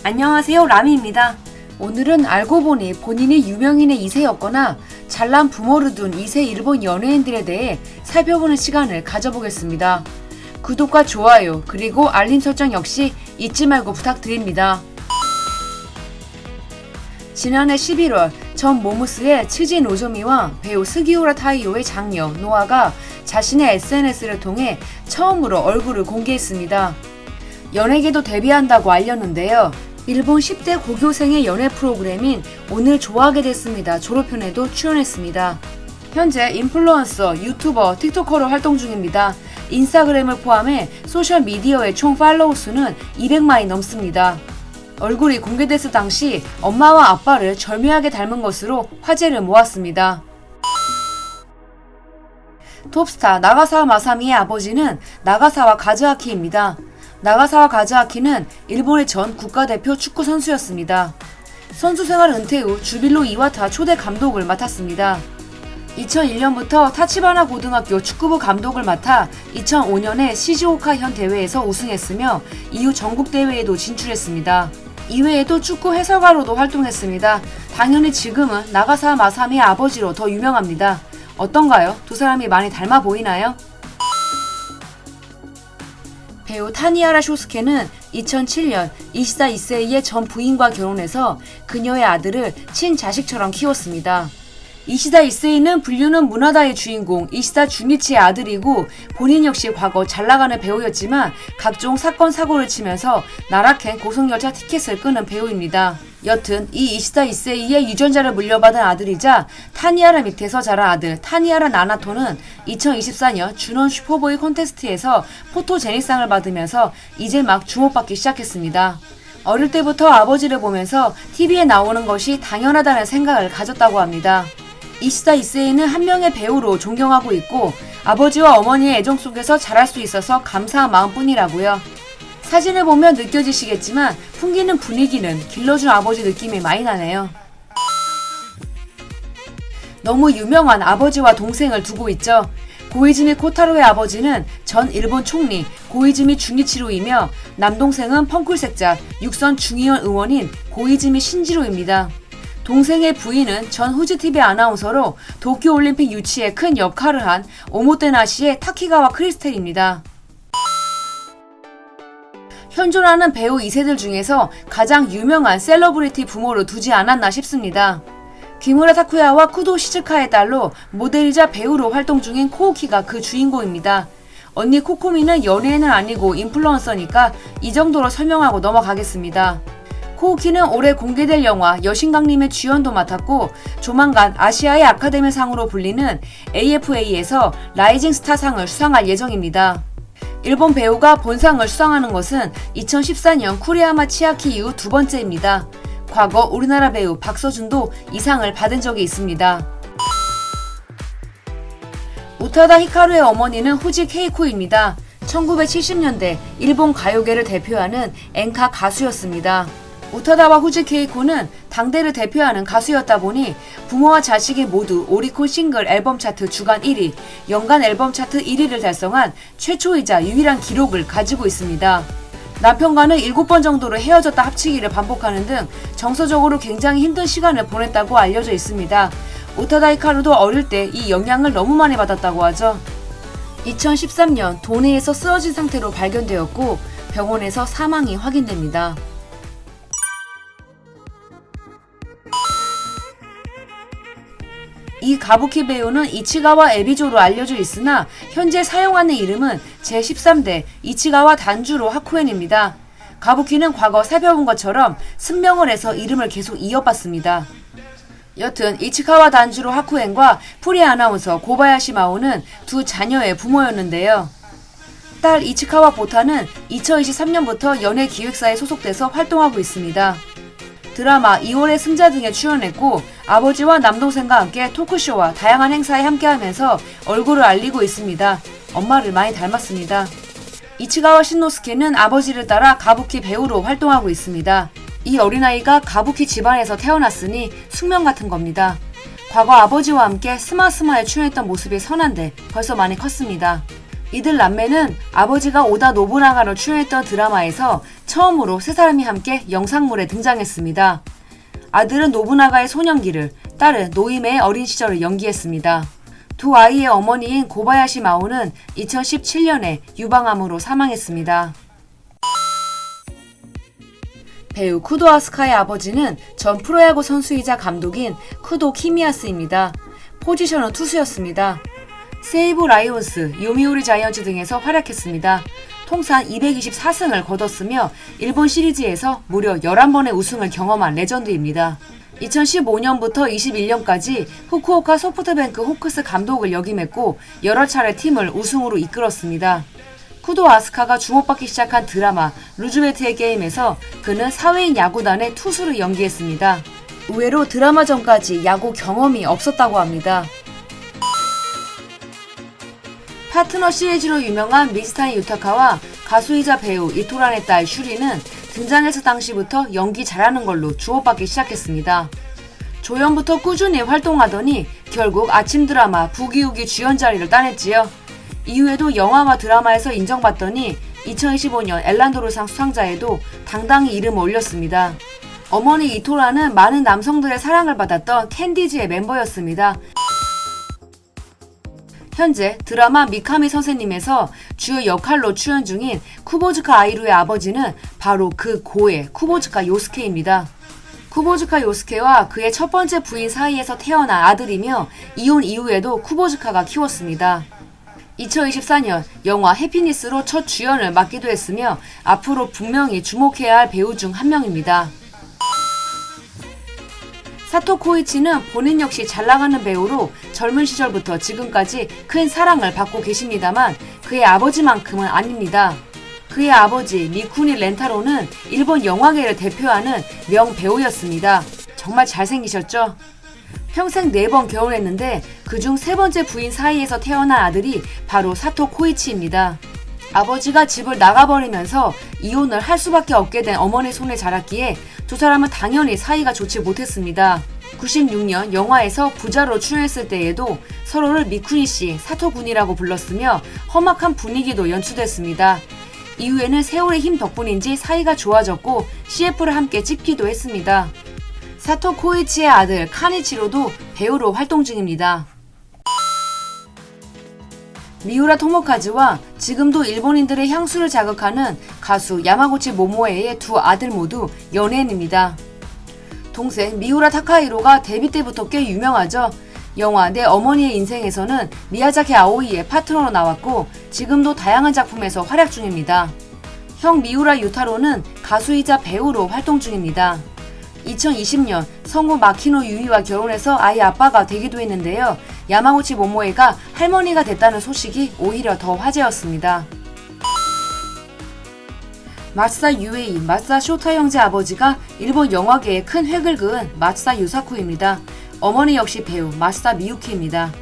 안녕하세요, 라미입니다. 오늘은 알고 보니 본인이 유명인의 2세였거나 잘난 부모를 둔 2세 일본 연예인들에 대해 살펴보는 시간을 가져보겠습니다. 구독과 좋아요 그리고 알림 설정 역시 잊지 말고 부탁드립니다. 지난해 11월 전 모무스의 츠지 노조미와 배우 스기우라 타이오의 장녀 노아가 자신의 SNS를 통해 처음으로 얼굴을 공개했습니다. 연예계도 데뷔한다고 알렸는데요. 일본 10대 고교생의 연애 프로그램인 오늘 좋아하게 됐습니다 졸업편에도 출연했습니다. 현재 인플루언서, 유튜버, 틱토커로 활동 중입니다. 인스타그램을 포함해 소셜미디어의 총 팔로우 수는 200만이 넘습니다. 얼굴이 공개됐을 당시 엄마와 아빠를 절묘하게 닮은 것으로 화제를 모았습니다. 톱스타 나가사와 마사미의 아버지는 나가사와 가즈아키입니다. 나가사와 가즈아키는 일본의 전 국가대표 축구 선수였습니다. 선수 생활 은퇴 후 주빌로 이와타 초대 감독을 맡았습니다. 2001년부터 타치바나 고등학교 축구부 감독을 맡아 2005년에 시즈오카 현 대회에서 우승했으며 이후 전국 대회에도 진출했습니다. 이외에도 축구 해설가로도 활동했습니다. 당연히 지금은 나가사와 마사미의 아버지로 더 유명합니다. 어떤가요? 두 사람이 많이 닮아 보이나요? 배우 타니하라 쇼스케는 2007년 이시다 이세이의 전 부인과 결혼해서 그녀의 아들을 친자식처럼 키웠습니다. 이시다 이세이는 불리는 무나다의 주인공 이시다 주니치의 아들이고 본인 역시 과거 잘나가는 배우였지만 각종 사건 사고를 치면서 나락행 고속열차 티켓을 끄는 배우입니다. 여튼 이 이시다 이세이의 유전자를 물려받은 아들이자 타니하라 밑에서 자란 아들 타니하라 나나토는 2024년 준원 슈퍼보이 콘테스트에서 포토제닉상을 받으면서 이제 막 주목받기 시작했습니다. 어릴 때부터 아버지를 보면서 TV에 나오는 것이 당연하다는 생각을 가졌다고 합니다. 이시다 이세이는 한 명의 배우로 존경하고 있고 아버지와 어머니의 애정 속에서 자랄 수 있어서 감사한 마음뿐이라고요. 사진을 보면 느껴지시겠지만 풍기는 분위기는 길러준 아버지 느낌이 많이 나네요. 너무 유명한 아버지와 동생을 두고 있죠. 고이즈미 코타로의 아버지는 전 일본 총리 고이즈미 주니치로이며 남동생은 펑쿨색자 육선 중의원 의원인 고이즈미 신지로입니다. 동생의 부인은 전 후지TV 아나운서로 도쿄올림픽 유치에 큰 역할을 한 오모테나시의 타키가와 크리스텔입니다. 현존하는 배우 2세들 중에서 가장 유명한 셀러브리티 부모를 두지 않았나 싶습니다. 기무라 타쿠야와 쿠도 시즈카의 딸로 모델이자 배우로 활동 중인 코우키가 그 주인공입니다. 언니 코코미는 연예인은 아니고 인플루언서니까 이 정도로 설명하고 넘어가겠습니다. 코우키는 올해 공개될 영화 여신강림의 주연도 맡았고 조만간 아시아의 아카데미상으로 불리는 AFA에서 라이징 스타상을 수상할 예정입니다. 일본 배우가 본상을 수상하는 것은 2014년 쿠리야마 치아키 이후 두 번째입니다. 과거 우리나라 배우 박서준도 이 상을 받은 적이 있습니다. 우타다 히카루의 어머니는 후지 케이코입니다. 1970년대 일본 가요계를 대표하는 엔카 가수였습니다. 우타다와 후지 케이코는 당대를 대표하는 가수였다 보니 부모와 자식이 모두 오리콘 싱글 앨범 차트 주간 1위, 연간 앨범 차트 1위를 달성한 최초이자 유일한 기록을 가지고 있습니다. 남편과는 7번 정도로 헤어졌다 합치기를 반복하는 등 정서적으로 굉장히 힘든 시간을 보냈다고 알려져 있습니다. 우타다 히카루도 어릴 때 이 영향을 너무 많이 받았다고 하죠. 2013년 도내에서 쓰러진 상태로 발견되었고 병원에서 사망이 확인됩니다. 이 가부키 배우는 이치가와 에비조로 알려져 있으나 현재 사용하는 이름은 제13대 이치가와 단주로 하쿠엔입니다. 가부키는 과거 살펴본 것처럼 승명을 해서 이름을 계속 이어봤습니다. 여튼 이치카와 단주로 하쿠엔과 프리 아나운서 고바야시 마오는 두 자녀의 부모였는데요. 딸 이치카와 보타는 2023년부터 연예기획사에 소속돼서 활동하고 있습니다. 드라마 2월의 승자 등에 출연했고 아버지와 남동생과 함께 토크쇼와 다양한 행사에 함께하면서 얼굴을 알리고 있습니다. 엄마를 많이 닮았습니다. 이치가와 신노스케는 아버지를 따라 가부키 배우로 활동하고 있습니다. 이 어린아이가 가부키 집안에서 태어났으니 숙명 같은 겁니다. 과거 아버지와 함께 스마스마에 출연했던 모습이 선한데 벌써 많이 컸습니다. 이들 남매는 아버지가 오다 노부나가로 출연했던 드라마에서 처음으로 세 사람이 함께 영상물에 등장했습니다. 아들은 노부나가의 소년기를, 딸은 노이메의 어린 시절을 연기했습니다. 두 아이의 어머니인 고바야시 마오는 2017년에 유방암으로 사망했습니다. 배우 쿠도 아스카의 아버지는 전 프로야구 선수이자 감독인 쿠도 키미야스입니다. 포지션은 투수였습니다. 세이브 라이온스, 요미우리 자이언츠 등에서 활약했습니다. 통산 224승을 거뒀으며 일본 시리즈에서 무려 11번의 우승을 경험한 레전드입니다. 2015년부터 21년까지 후쿠오카 소프트뱅크 호크스 감독을 역임했고 여러 차례 팀을 우승으로 이끌었습니다. 쿠도 아스카가 주목받기 시작한 드라마 루즈베트의 게임에서 그는 사회인 야구단의 투수를 연기했습니다. 의외로 드라마 전까지 야구 경험이 없었다고 합니다. 파트너 시리즈로 유명한 미즈타니 유타카와 가수이자 배우 이토란의 딸 슈리는 등장해서 당시부터 연기 잘하는 걸로 주목받기 시작했습니다. 조연부터 꾸준히 활동하더니 결국 아침 드라마 부기우기 주연 자리를 따냈지요. 이후에도 영화와 드라마에서 인정받더니 2025년 엘란도르상 수상자에도 당당히 이름을 올렸습니다. 어머니 이토라는 많은 남성들의 사랑을 받았던 캔디즈의 멤버였습니다. 현재 드라마 미카미 선생님에서 주요 역할로 출연 중인 쿠보즈카 아이루의 아버지는 바로 그 고의 쿠보즈카 요스케입니다. 쿠보즈카 요스케와 그의 첫 번째 부인 사이에서 태어난 아들이며 이혼 이후에도 쿠보즈카가 키웠습니다. 2024년 영화 해피니스로 첫 주연을 맡기도 했으며 앞으로 분명히 주목해야 할 배우 중 한 명입니다. 사토 코이치는 본인 역시 잘 나가는 배우로 젊은 시절부터 지금까지 큰 사랑을 받고 계십니다만 그의 아버지만큼은 아닙니다. 그의 아버지 미쿠니 렌타로는 일본 영화계를 대표하는 명배우였습니다. 정말 잘생기셨죠? 평생 4번 결혼했는데 그중 3번째 부인 사이에서 태어난 아들이 바로 사토 코이치입니다. 아버지가 집을 나가버리면서 이혼을 할 수밖에 없게 된 어머니 손에 자랐기에 두 사람은 당연히 사이가 좋지 못했습니다. 96년 영화에서 부자로 출연했을 때에도 서로를 미쿠니씨, 사토군이라고 불렀으며 험악한 분위기도 연출됐습니다. 이후에는 세월의 힘 덕분인지 사이가 좋아졌고 CF를 함께 찍기도 했습니다. 사토 코이치의 아들 카니치로도 배우로 활동 중입니다. 미우라 토모카즈와 지금도 일본인들의 향수를 자극하는 가수 야마구치 모모에의 두 아들 모두 연예인입니다. 동생 미우라 타카히로가 데뷔 때부터 꽤 유명하죠. 영화 내 어머니의 인생에서는 미야자키 아오이의 파트너로 나왔고 지금도 다양한 작품에서 활약 중입니다. 형 미우라 유타로는 가수이자 배우로 활동 중입니다. 2020년 성우 마키노 유이와 결혼해서 아이 아빠가 되기도 했는데요. 야마구치 모모에가 할머니가 됐다는 소식이 오히려 더 화제였습니다. 마츠다 유에이, 마츠다 쇼타 형제 아버지가 일본 영화계에 큰 획을 그은 마츠다 유사쿠입니다. 어머니 역시 배우 마츠다 미유키입니다.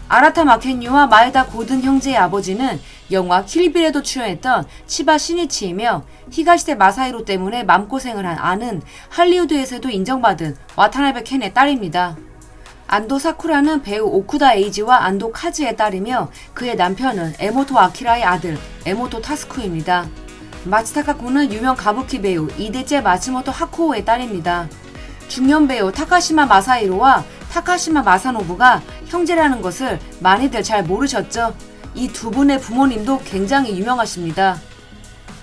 아라타 마켄유와 마에다 고든 형제의 아버지는 영화 킬빌에도 출연했던 치바 시니치이며 히가시테 마사히로 때문에 맘고생을 한 아는 할리우드에서도 인정받은 와타나베 켄의 딸입니다. 안도 사쿠라는 배우 오쿠다 에이지와 안도 카즈의 딸이며 그의 남편은 에모토 아키라의 아들 에모토 타스쿠입니다. 마츠타카코는 유명 가부키 배우 이데제 마츠모토 하코오의 딸입니다. 중년 배우 타카시마 마사히로와 타카시마 마사노부가 형제라는 것을 많이들 잘 모르셨죠? 이 두 분의 부모님도 굉장히 유명하십니다.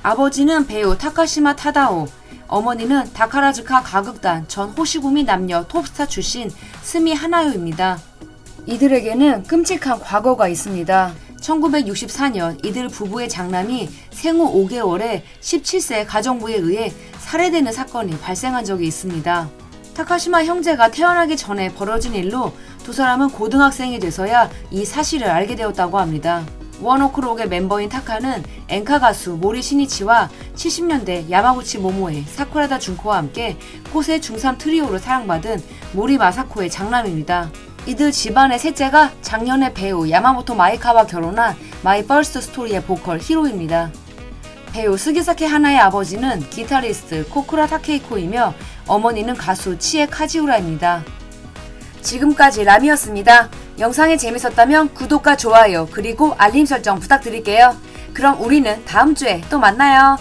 아버지는 배우 타카시마 타다오, 어머니는 다카라즈카 가극단 전 호시구미 남녀 톱스타 출신 스미 하나요입니다. 이들에게는 끔찍한 과거가 있습니다. 1964년 이들 부부의 장남이 생후 5개월에 17세 가정부에 의해 살해되는 사건이 발생한 적이 있습니다. 타카시마 형제가 태어나기 전에 벌어진 일로 두 사람은 고등학생이 돼서야 이 사실을 알게 되었다고 합니다. 원오크록의 멤버인 타카는 엔카 가수 모리 시니치와 70년대 야마구치 모모에, 사쿠라다 준코와 함께 꽃의 중3 트리오로 사랑받은 모리 마사코의 장남입니다. 이들 집안의 셋째가 작년에 배우 야마모토 마이카와 결혼한 마이 퍼스트 스토리의 보컬 히로입니다. 배우 스기사케 하나의 아버지는 기타리스트 코쿠라 타케이코이며 어머니는 가수 치에 카지우라입니다. 지금까지 람이었습니다. 영상이 재밌었다면 구독과 좋아요 그리고 알림 설정 부탁드릴게요. 그럼 우리는 다음 주에 또 만나요.